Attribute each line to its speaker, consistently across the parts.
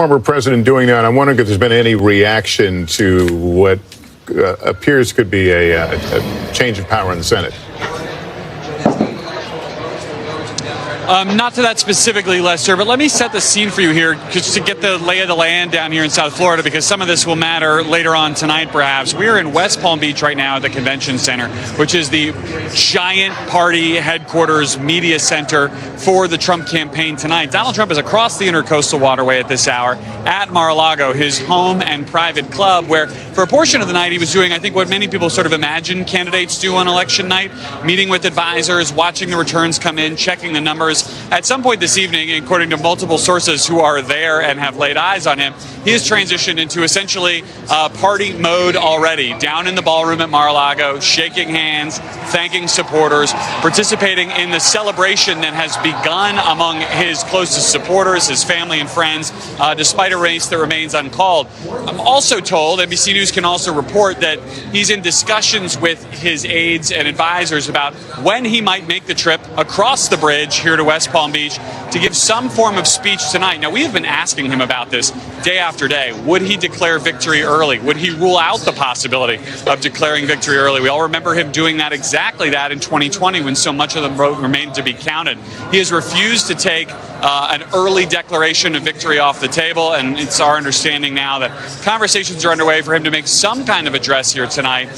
Speaker 1: Former president doing that. I'm wondering if there's been any reaction to what appears could be a change of power in the Senate.
Speaker 2: Not to that specifically, Lester, but let me set the scene for you here just to get the lay of the land down here in South Florida, because some of this will matter later on tonight, perhaps. We're in West Palm Beach right now at the Convention Center, which is the giant party headquarters media center for the Trump campaign tonight. Donald Trump is across the Intercoastal Waterway at this hour at Mar-a-Lago, his home and private club, where for a portion of the night he was doing, I think, what many people sort of imagine candidates do on election night, meeting with advisors, watching the returns come in, checking the numbers. At some point this evening, according to multiple sources who are there and have laid eyes on him, he has transitioned into essentially party mode already, down in the ballroom at Mar-a-Lago, shaking hands, thanking supporters, participating in the celebration that has begun among his closest supporters, his family and friends, despite a race that remains uncalled. I'm also told, NBC News can also report, that he's in discussions with his aides and advisors about when he might make the trip across the bridge here to West Palm Beach to give some form of speech tonight. Now, we have been asking him about this day after day. Would he declare victory early? Would he rule out the possibility of declaring victory early? We all remember him doing exactly that in 2020 when so much of the vote remained to be counted. He has refused to take an early declaration of victory off the table, and it's our understanding now that conversations are underway for him to make some kind of address here tonight,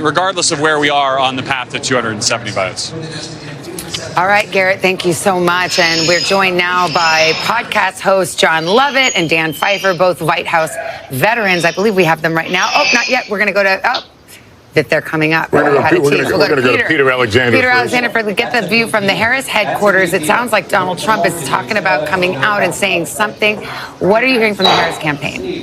Speaker 2: regardless of where we are on the path to 270 votes.
Speaker 3: All right, Garrett, thank you so much. And we're joined now by podcast host John Lovett and Dan Pfeiffer, both White House veterans. I believe we have them right now. Oh, not yet. We're going to go to... that they're coming up.
Speaker 1: We're going to go to Peter Alexander.
Speaker 3: Peter Alexander, for get the view from the Harris headquarters. It sounds like Donald Trump is talking about coming out and saying something. What are you hearing from the Harris campaign?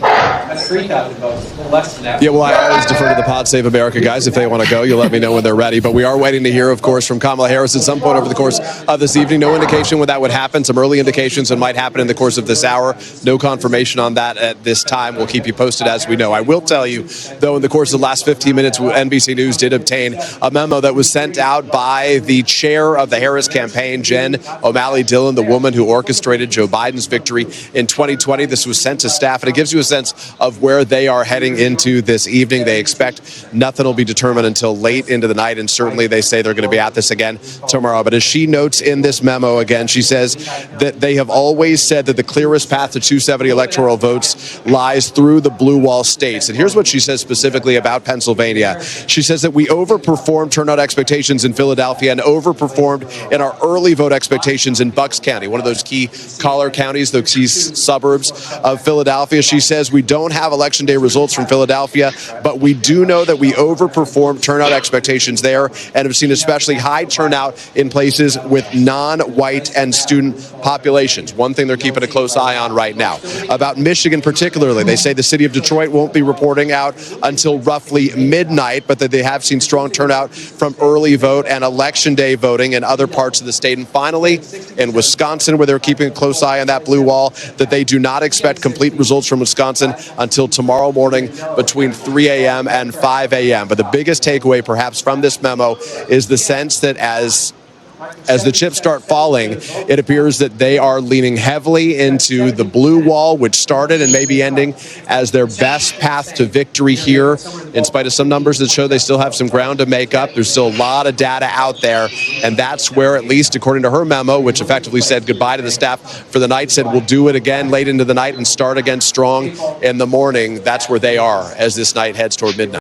Speaker 4: Yeah, well, I always defer to the Pod Save America guys. If they want to go, you'll let me know when they're ready. But we are waiting to hear, of course, from Kamala Harris at some point over the course of this evening. No indication when that would happen. Some early indications that might happen in the course of this hour. No confirmation on that at this time. We'll keep you posted as we know. I will tell you, though, in the course of the last 15 minutes, NBC News did obtain a memo that was sent out by the chair of the Harris campaign, Jen O'Malley Dillon, the woman who orchestrated Joe Biden's victory in 2020. This was sent to staff, and it gives you a sense of where they are heading into this evening. They expect nothing will be determined until late into the night, and certainly they say they're going to be at this again tomorrow. But as she notes in this memo again, she says that they have always said that the clearest path to 270 electoral votes lies through the blue wall states. And here's what she says specifically about Pennsylvania. She says that we overperformed turnout expectations in Philadelphia and overperformed in our early vote expectations in Bucks County, one of those key collar counties, those key suburbs of Philadelphia. She says we don't have election day results from Philadelphia, but we do know that we overperformed turnout expectations there and have seen especially high turnout in places with non-white and student populations. One thing they're keeping a close eye on right now. About Michigan particularly, they say the city of Detroit won't be reporting out until roughly midnight, but that they have seen strong turnout from early vote and election day voting in other parts of the state. And finally, in Wisconsin, where they're keeping a close eye on that blue wall, that they do not expect complete results from Wisconsin until tomorrow morning between 3 a.m. and 5 a.m. But the biggest takeaway perhaps from this memo is the sense that as the chips start falling, it appears that they are leaning heavily into the blue wall, which started and may be ending as their best path to victory here. In spite of some numbers that show they still have some ground to make up, there's still a lot of data out there. And that's where, at least according to her memo, which effectively said goodbye to the staff for the night, said we'll do it again late into the night and start again strong in the morning. That's where they are as this night heads toward midnight.